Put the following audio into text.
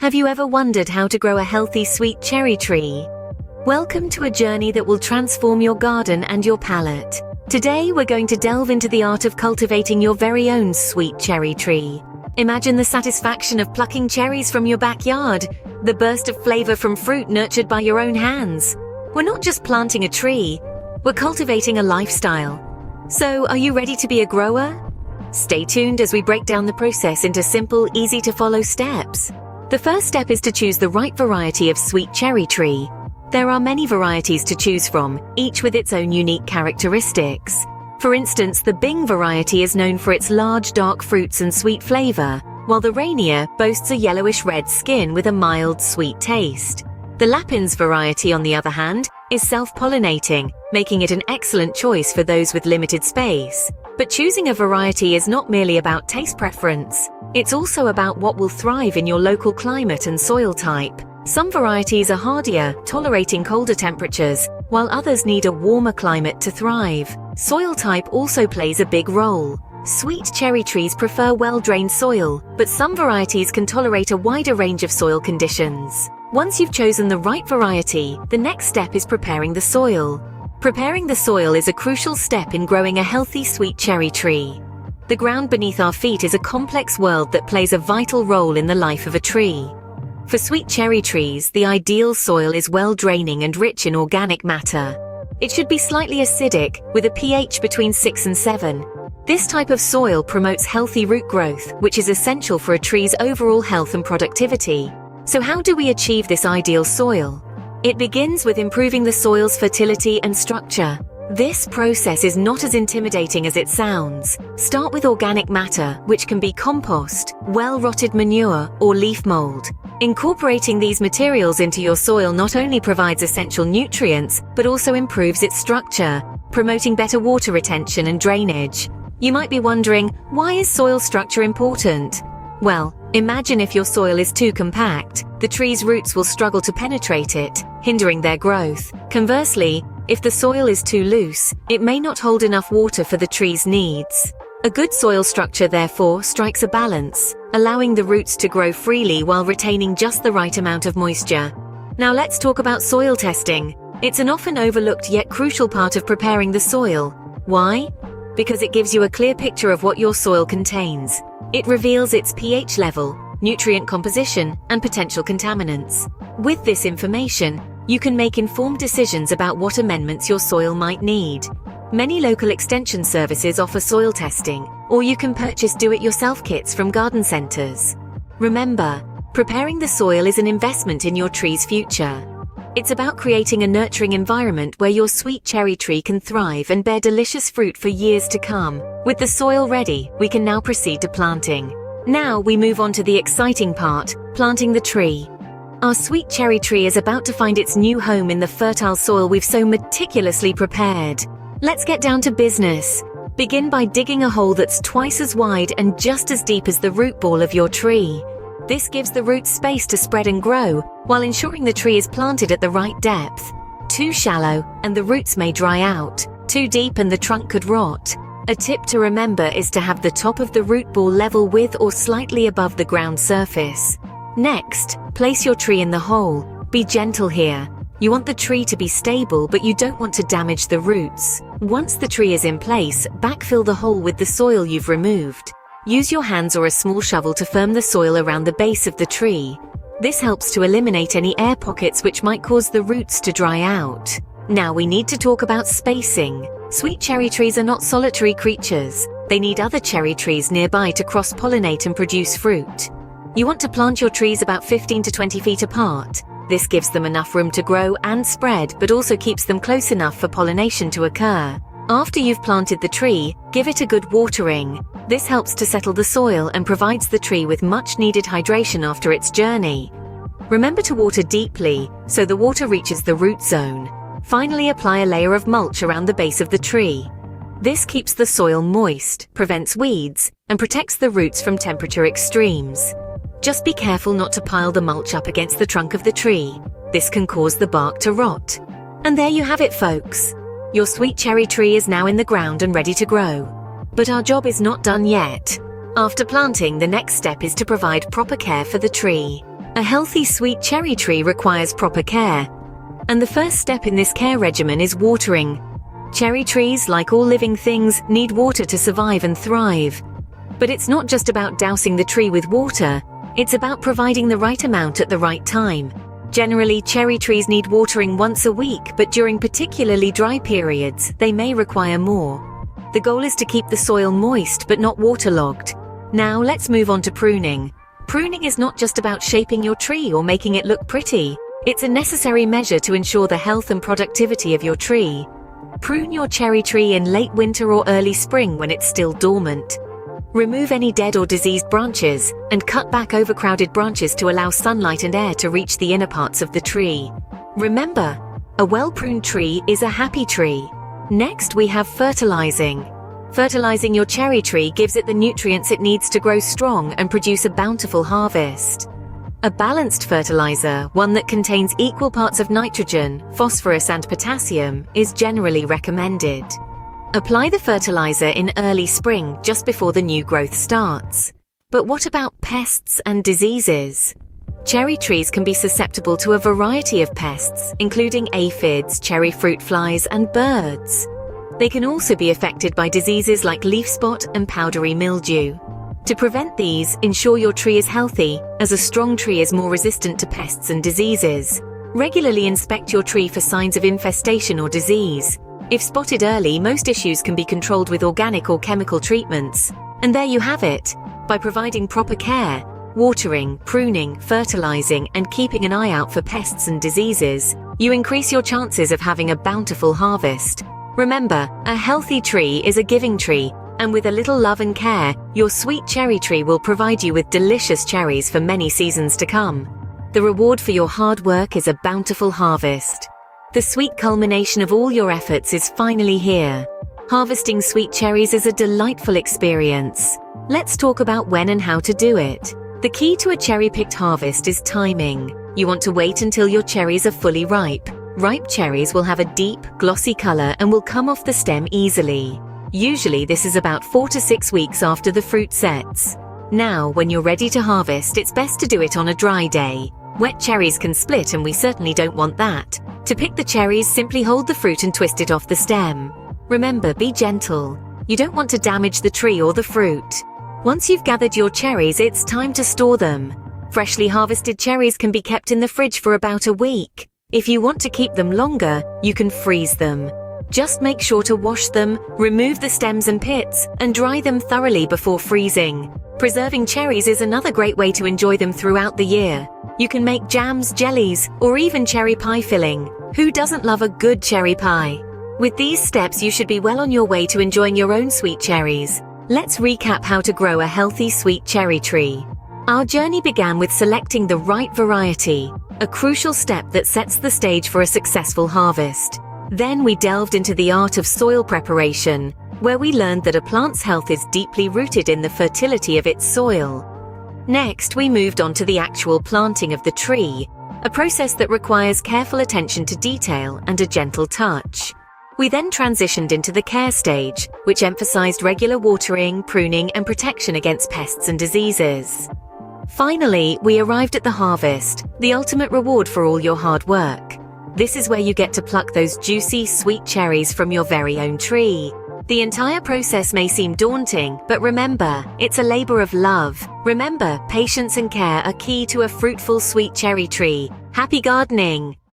Have you ever wondered how to grow a healthy sweet cherry tree? Welcome to a journey that will transform your garden and your palate. Today we're going to delve into the art of cultivating your very own sweet cherry tree. Imagine the satisfaction of plucking cherries from your backyard, the burst of flavor from fruit nurtured by your own hands. We're not just planting a tree, we're cultivating a lifestyle. So, are you ready to be a grower? Stay tuned as we break down the process into simple, easy-to-follow steps. The first step is to choose the right variety of sweet cherry tree. There are many varieties to choose from, each with its own unique characteristics. For instance, the Bing variety is known for its large, dark fruits and sweet flavor, while the Rainier boasts a yellowish-red skin with a mild, sweet taste. The Lapins variety, on the other hand, is self-pollinating, making it an excellent choice for those with limited space. But choosing a variety is not merely about taste preference. It's also about what will thrive in your local climate and soil type. Some varieties are hardier, tolerating colder temperatures, while others need a warmer climate to thrive. Soil type also plays a big role. Sweet cherry trees prefer well-drained soil, but some varieties can tolerate a wider range of soil conditions. Once you've chosen the right variety, the next step is preparing the soil. Preparing the soil is a crucial step in growing a healthy sweet cherry tree. The ground beneath our feet is a complex world that plays a vital role in the life of a tree. For sweet cherry trees, the ideal soil is well-draining and rich in organic matter. It should be slightly acidic, with a pH between 6 and 7. This type of soil promotes healthy root growth, which is essential for a tree's overall health and productivity. So how do we achieve this ideal soil? It begins with improving the soil's fertility and structure. This process is not as intimidating as it sounds. Start with organic matter, which can be compost, well-rotted manure, or leaf mold. Incorporating these materials into your soil not only provides essential nutrients, but also improves its structure, promoting better water retention and drainage. You might be wondering, why is soil structure important? Well, imagine if your soil is too compact. The tree's roots will struggle to penetrate it, hindering their growth. Conversely, if the soil is too loose, it may not hold enough water for the tree's needs. A good soil structure, therefore, strikes a balance, allowing the roots to grow freely while retaining just the right amount of moisture. Now let's talk about soil testing. It's an often overlooked yet crucial part of preparing the soil. Why? Because it gives you a clear picture of what your soil contains. It reveals its pH level, nutrient composition, and potential contaminants. With this information, you can make informed decisions about what amendments your soil might need. Many local extension services offer soil testing, or you can purchase do-it-yourself kits from garden centers. Remember, preparing the soil is an investment in your tree's future. It's about creating a nurturing environment where your sweet cherry tree can thrive and bear delicious fruit for years to come. With the soil ready, we can now proceed to planting. Now we move on to the exciting part, planting the tree. Our sweet cherry tree is about to find its new home in the fertile soil we've so meticulously prepared. Let's get down to business. Begin by digging a hole that's twice as wide and just as deep as the root ball of your tree. This gives the roots space to spread and grow, while ensuring the tree is planted at the right depth. Too shallow, and the roots may dry out. Too deep and the trunk could rot. A tip to remember is to have the top of the root ball level with or slightly above the ground surface. Next, place your tree in the hole. Be gentle here. You want the tree to be stable, but you don't want to damage the roots. Once the tree is in place, backfill the hole with the soil you've removed. Use your hands or a small shovel to firm the soil around the base of the tree. This helps to eliminate any air pockets which might cause the roots to dry out. Now we need to talk about spacing. Sweet cherry trees are not solitary creatures. They need other cherry trees nearby to cross-pollinate and produce fruit. You want to plant your trees about 15 to 20 feet apart. This gives them enough room to grow and spread, but also keeps them close enough for pollination to occur. After you've planted the tree, give it a good watering. This helps to settle the soil and provides the tree with much-needed hydration after its journey. Remember to water deeply, so the water reaches the root zone. Finally, apply a layer of mulch around the base of the tree. This keeps the soil moist, prevents weeds, and protects the roots from temperature extremes. Just be careful not to pile the mulch up against the trunk of the tree. This can cause the bark to rot. And there you have it, folks. Your sweet cherry tree is now in the ground and ready to grow. But our job is not done yet. After planting, the next step is to provide proper care for the tree. A healthy sweet cherry tree requires proper care. And the first step in this care regimen is watering. Cherry trees, like all living things, need water to survive and thrive. But it's not just about dousing the tree with water, it's about providing the right amount at the right time. Generally, cherry trees need watering once a week, but during particularly dry periods, they may require more. The goal is to keep the soil moist but not waterlogged. Now let's move on to pruning. Pruning is not just about shaping your tree or making it look pretty. It's a necessary measure to ensure the health and productivity of your tree. Prune your cherry tree in late winter or early spring when it's still dormant. Remove any dead or diseased branches, and cut back overcrowded branches to allow sunlight and air to reach the inner parts of the tree. Remember, a well-pruned tree is a happy tree. Next, we have fertilizing. Fertilizing your cherry tree gives it the nutrients it needs to grow strong and produce a bountiful harvest. A balanced fertilizer, one that contains equal parts of nitrogen, phosphorus and potassium, is generally recommended. Apply the fertilizer in early spring, just before the new growth starts. But what about pests and diseases? Cherry trees can be susceptible to a variety of pests, including aphids, cherry fruit flies, and birds. They can also be affected by diseases like leaf spot and powdery mildew. To prevent these, ensure your tree is healthy, as a strong tree is more resistant to pests and diseases. Regularly inspect your tree for signs of infestation or disease. If spotted early, most issues can be controlled with organic or chemical treatments. And there you have it. By providing proper care, watering, pruning, fertilizing, and keeping an eye out for pests and diseases, you increase your chances of having a bountiful harvest. Remember, a healthy tree is a giving tree, and with a little love and care, your sweet cherry tree will provide you with delicious cherries for many seasons to come. The reward for your hard work is a bountiful harvest. The sweet culmination of all your efforts is finally here. Harvesting sweet cherries is a delightful experience. Let's talk about when and how to do it. The key to a cherry-picked harvest is timing. You want to wait until your cherries are fully ripe. Ripe cherries will have a deep, glossy color and will come off the stem easily. Usually this is about 4 to 6 weeks after the fruit sets. Now, when you're ready to harvest, it's best to do it on a dry day. Wet cherries can split, and we certainly don't want that. To pick the cherries, simply hold the fruit and twist it off the stem. Remember, be gentle. You don't want to damage the tree or the fruit. Once you've gathered your cherries, it's time to store them. Freshly harvested cherries can be kept in the fridge for about a week. If you want to keep them longer, you can freeze them. Just make sure to wash them, remove the stems and pits, and dry them thoroughly before freezing. Preserving cherries is another great way to enjoy them throughout the year. You can make jams, jellies, or even cherry pie filling. Who doesn't love a good cherry pie? With these steps, you should be well on your way to enjoying your own sweet cherries. Let's recap how to grow a healthy sweet cherry tree. Our journey began with selecting the right variety, a crucial step that sets the stage for a successful harvest. Then we delved into the art of soil preparation, where we learned that a plant's health is deeply rooted in the fertility of its soil. Next, we moved on to the actual planting of the tree, a process that requires careful attention to detail and a gentle touch. We then transitioned into the care stage, which emphasized regular watering, pruning, and protection against pests and diseases. Finally, we arrived at the harvest, the ultimate reward for all your hard work. This is where you get to pluck those juicy, sweet cherries from your very own tree. The entire process may seem daunting, but remember, it's a labor of love. Remember, patience and care are key to a fruitful sweet cherry tree. Happy gardening!